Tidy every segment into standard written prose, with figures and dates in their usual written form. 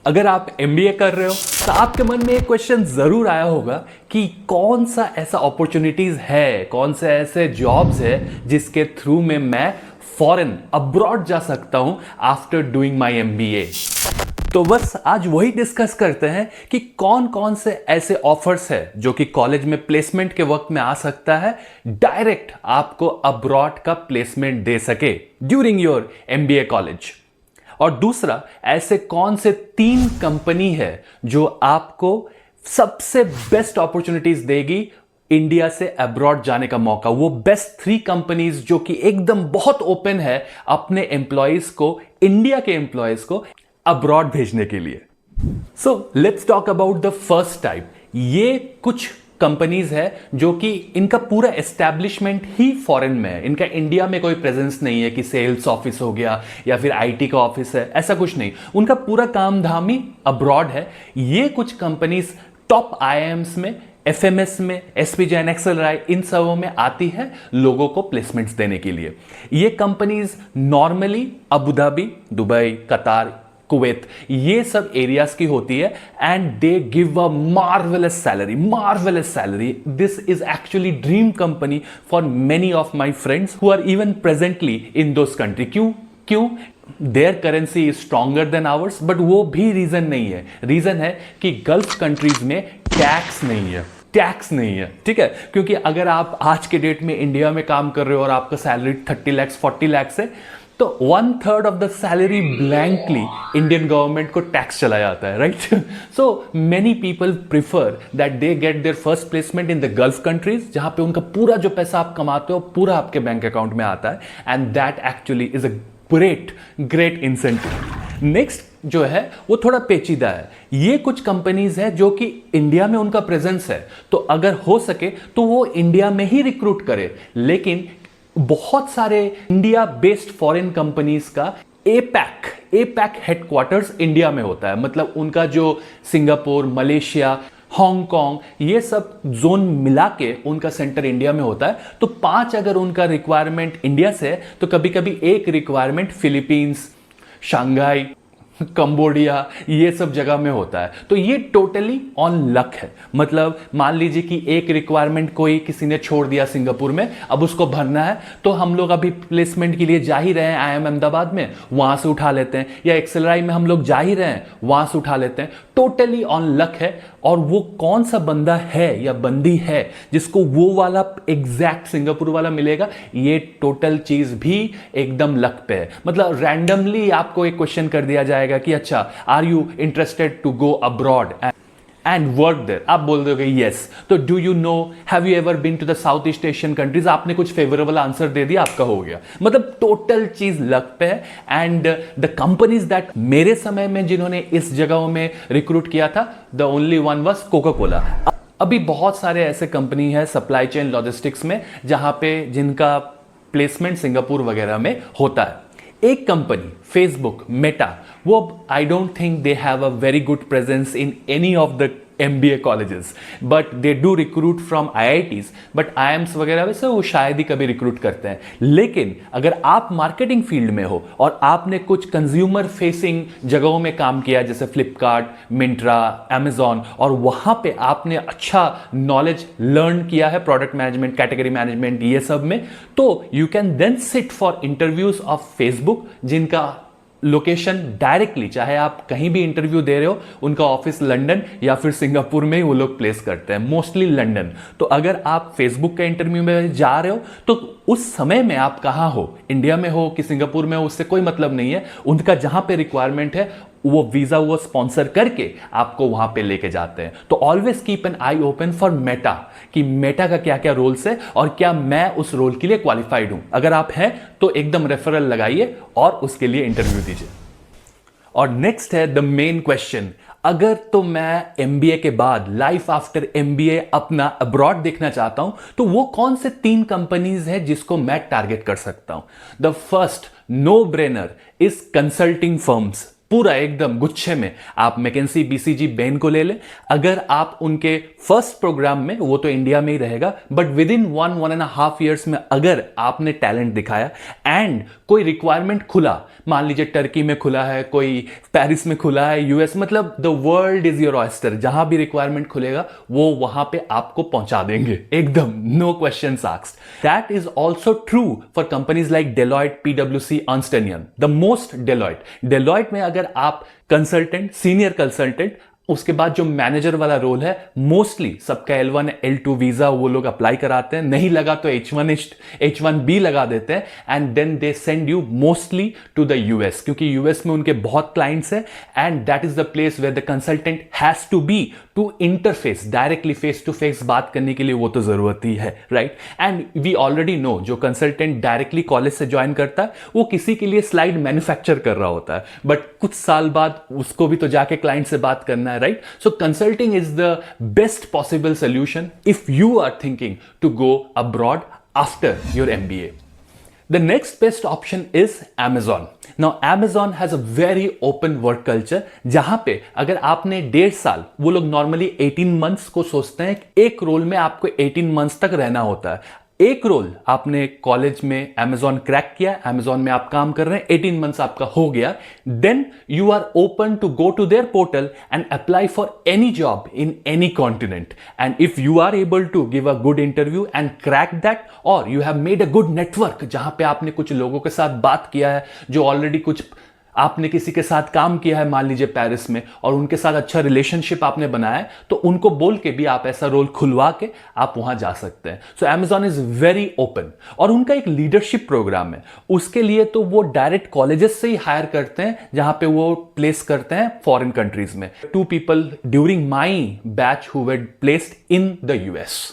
अगर आप एमबीए कर रहे हो तो आपके मन में एक क्वेश्चन जरूर आया होगा कि कौन सा ऐसा अपॉर्चुनिटीज है, कौन से ऐसे जॉब्स है जिसके थ्रू में मैं फॉरेन अब्रॉड जा सकता हूं आफ्टर डूइंग माय एमबीए। तो बस आज वही डिस्कस करते हैं कि कौन कौन से ऐसे ऑफर्स है जो कि कॉलेज में प्लेसमेंट के वक्त में आ सकता है, डायरेक्ट आपको अब्रॉड का प्लेसमेंट दे सके ड्यूरिंग योर एमबीए कॉलेज। और दूसरा, ऐसे कौन से 3 कंपनी है जो आपको सबसे बेस्ट अपॉर्चुनिटीज देगी इंडिया से अब्रॉड जाने का मौका। वो बेस्ट 3 कंपनीज जो कि एकदम बहुत ओपन है अपने एम्प्लॉयज को, इंडिया के एम्प्लॉयज को अब्रॉड भेजने के लिए। So let's talk about the first type. ये कुछ कंपनीज है जो कि इनका पूरा एस्टैब्लिशमेंट ही फॉरेन में है, इनका इंडिया में कोई प्रेजेंस नहीं है कि सेल्स ऑफिस हो गया या फिर आईटी का ऑफिस है, ऐसा कुछ नहीं। उनका पूरा काम धाम ही अब्रॉड है। ये कुछ कंपनीज टॉप आईआईएम्स में, एफएमएस में, एसपी जैन, एक्सेलराय, इन सबों में आती है लोगों को प्लेसमेंट्स देने के लिए। ये companies normally Abu Dhabi, Dubai, Qatar, Kuwait, ये सब एरियाज की होती है and they give a marvellous salary. This is actually dream company for many of my friends who are even presently in those country. क्यों? Their currency is stronger than ours, but वो भी reason नहीं है। Reason है कि gulf countries में tax नहीं है, ठीक है। क्योंकि अगर आप आज के डेट में इंडिया में काम कर रहे हो और आपका सैलरी 30 लाख 40 लाख है तो 1/3 of the salary blankly Indian government को टैक्स चला जाता है, right. So many people prefer that they get their first placement in the Gulf countries, जहां पे उनका पूरा जो पैसा आप कमाते हो पूरा आपके बैंक अकाउंट में आता है and that actually is a great incentive. Next जो है वो थोड़ा पेचीदा है। ये कुछ कंपनीज है जो कि इंडिया में उनका प्रेजेंस है, तो अगर हो सके तो वो इंडिया में ही रिक्रूट करे, लेकिन बहुत सारे इंडिया बेस्ड फॉरेन कंपनीज का एपैक हेडक्वार्टर्स इंडिया में होता है। मतलब उनका जो सिंगापुर, मलेशिया, हांगकांग, ये सब जोन मिला के उनका सेंटर इंडिया में होता है। तो 5 अगर उनका रिक्वायरमेंट इंडिया से है तो कभी कभी एक रिक्वायरमेंट फिलीपींस, शंघाई, कंबोडिया, ये सब जगह में होता है। तो ये टोटली ऑन लक है। मतलब मान लीजिए कि एक रिक्वायरमेंट कोई किसी ने छोड़ दिया सिंगापुर में, अब उसको भरना है, तो हम लोग अभी प्लेसमेंट के लिए जा ही रहे हैं आईआईएम अहमदाबाद में, वहां से उठा लेते हैं, या एक्सेलराई में हम लोग जा ही रहे हैं, वहां से उठा लेते हैं। टोटली ऑन लक है। और वो कौन सा बंदा है या बंदी है जिसको वो वाला एग्जैक्ट सिंगापुर वाला मिलेगा, ये टोटल चीज भी एकदम लक पे है। मतलब रैंडमली आपको एक क्वेश्चन कर दिया जाएगा कि अच्छा, are you interested to go abroad and work there, आप बोल दोगे यस। तो do you know, have you ever been to the south east Asian countries, आपने कुछ फेवरेबल आंसर दे दिया, आपका हो गया। मतलब टोटल चीज लक पे है। एंड द कंपनीज दैट मेरे समय में जिन्होंने इस जगहों में रिक्रूट किया था, the only one was Coca Cola. अभी बहुत सारे ऐसे कंपनी है सप्लाई चेन लॉजिस्टिक्स में जहां पे जिनका प्लेसमेंट सिंगापुर वगैरह में होता है। एक कंपनी फेसबुक, मेटा, वो I don't think they have a very good presence in any of the MBA colleges, but they do recruit from IITs, but IIMs वगैरह वैसे वो शायद ही कभी रिक्रूट करते हैं। लेकिन अगर आप मार्केटिंग फील्ड में हो और आपने कुछ कंज्यूमर फेसिंग जगहों में काम किया जैसे फ्लिपकार्ट, मिंट्रा, अमेजॉन, और वहां पे आपने अच्छा नॉलेज लर्न किया है प्रोडक्ट मैनेजमेंट, कैटेगरी मैनेजमेंट, ये सब में, तो you can then sit for interviews of Facebook, जिनका लोकेशन डायरेक्टली, चाहे आप कहीं भी इंटरव्यू दे रहे हो, उनका ऑफिस लंदन या फिर सिंगापुर में ही वो लोग प्लेस करते हैं, मोस्टली लंदन। तो अगर आप फेसबुक के इंटरव्यू में जा रहे हो तो उस समय में आप कहां हो, इंडिया में हो कि सिंगापुर में हो, उससे कोई मतलब नहीं है। उनका जहां पे रिक्वायरमेंट है वो वीजा वो स्पॉन्सर करके आपको वहां पे लेके जाते हैं। तो always keep an I open for Meta, कि मेटा का क्या क्या रोल्स है और क्या मैं उस रोल के लिए क्वालिफाइड हूं। अगर आप हैं तो एकदम रेफरल लगाइए और उसके लिए इंटरव्यू दीजिए। और नेक्स्ट है द मेन क्वेश्चन, अगर तो मैं एमबीए के बाद लाइफ आफ्टर एमबीए अपना अब्रॉड देखना चाहता हूं तो वो कौन से 3 कंपनीज है जिसको मैं टारगेट कर सकता हूं। The first no brainer is consulting firms. पूरा एकदम गुच्छे में आप मैकेंसी, बीसीजी, बेन को ले लें। अगर आप उनके फर्स्ट प्रोग्राम में, वो तो इंडिया में ही रहेगा, बट विद इन 1.5 ईयर्स में अगर आपने टैलेंट दिखाया एंड कोई रिक्वायरमेंट खुला, मान लीजिए टर्की में खुला है, कोई पेरिस में खुला है, यूएस, मतलब the world is your oyster, जहां भी रिक्वायरमेंट खुलेगा वो वहां पे आपको पहुंचा देंगे एकदम, no questions asked. That is also true for companies like Deloitte, पीडब्ल्यूसी, Ernst and Young, the most Deloitte में अगर आप कंसल्टेंट, सीनियर कंसल्टेंट, उसके बाद जो मैनेजर वाला रोल है, मोस्टली सबका L1 L2 वीजा वो लोग अप्लाई कराते हैं, नहीं लगा तो H1B लगा देते हैं, and then they send you mostly to the US, क्योंकि यूएस में उनके बहुत क्लाइंट्स हैं and that is the place where the consultant has to be to interface directly, face to face बात करने के लिए वो तो जरूरत ही है, right. And we already know जो कंसल्टेंट डायरेक्टली कॉलेज से ज्वाइन करता है वो किसी के लिए स्लाइड मैन्युफैक्चर कर रहा होता है, बट कुछ साल बाद उसको भी तो जाके क्लाइंट से बात करना है, right? So consulting is the best possible solution if you are thinking to go abroad after your MBA. The next best option is Amazon. Now Amazon has a very open work culture, जहां पे अगर आपने 1.5 साल, वो लोग normally 18 months को सोचते हैं, एक रोल में आपको 18 मंथ्स तक रहना होता है। एक रोल आपने कॉलेज में Amazon क्रैक किया, Amazon में आप काम कर रहे हैं, 18 मंथ्स आपका हो गया, then you are open to go to their portal and apply for any job in any continent, and if you are able to give a good interview and crack that, और you have made a good network, जहां पे आपने कुछ लोगों के साथ बात किया है जो ऑलरेडी कुछ आपने किसी के साथ काम किया है, मान लीजिए पेरिस में, और उनके साथ अच्छा रिलेशनशिप आपने बनाया है, तो उनको बोल के भी आप ऐसा रोल खुलवा के आप वहां जा सकते हैं। सो Amazon इज वेरी ओपन, और उनका एक लीडरशिप प्रोग्राम है, उसके लिए तो वो डायरेक्ट कॉलेजेस से ही हायर करते हैं, जहां पे वो प्लेस करते हैं फॉरेन कंट्रीज में। 2 people during my batch who were placed in the US.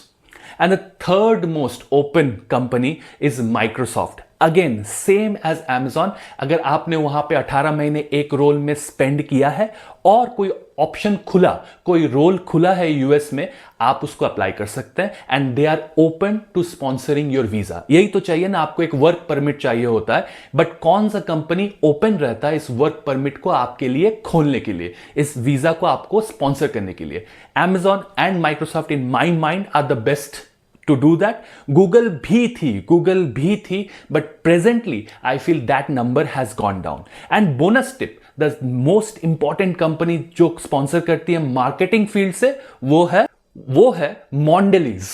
And the third most open company is Microsoft. Again same as Amazon, अगर आपने वहां पे 18 महीने एक रोल में स्पेंड किया है और कोई ऑप्शन खुला, कोई रोल खुला है यूएस में, आप उसको अप्लाई कर सकते हैं, and they are open to sponsoring your visa. यही तो चाहिए ना, आपको एक वर्क परमिट चाहिए होता है, बट कौन सा कंपनी ओपन रहता है इस वर्क परमिट को आपके लिए खोलने के लिए, इस वीजा को आपको स्पॉन्सर करने के लिए? Amazon and Microsoft in my mind are the best to do that. Google भी थी, but presently I feel that number has gone down. And bonus tip, the most important company जो sponsor करती है marketing field से, वो है Mondelez.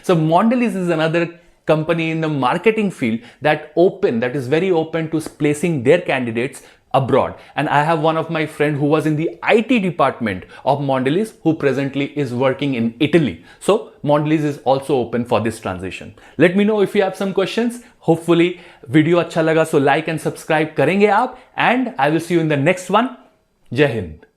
So Mondelez is another company in the marketing field that is very open to placing their candidates abroad, and I have one of my friend who was in the IT department of Mondelez, who presently is working in Italy. So Mondelez is also open for this transition. Let me know if you have some questions. Hopefully video अच्छा लगा, so like and subscribe करेंगे आप, and I will see you in the next one. जय हिंद।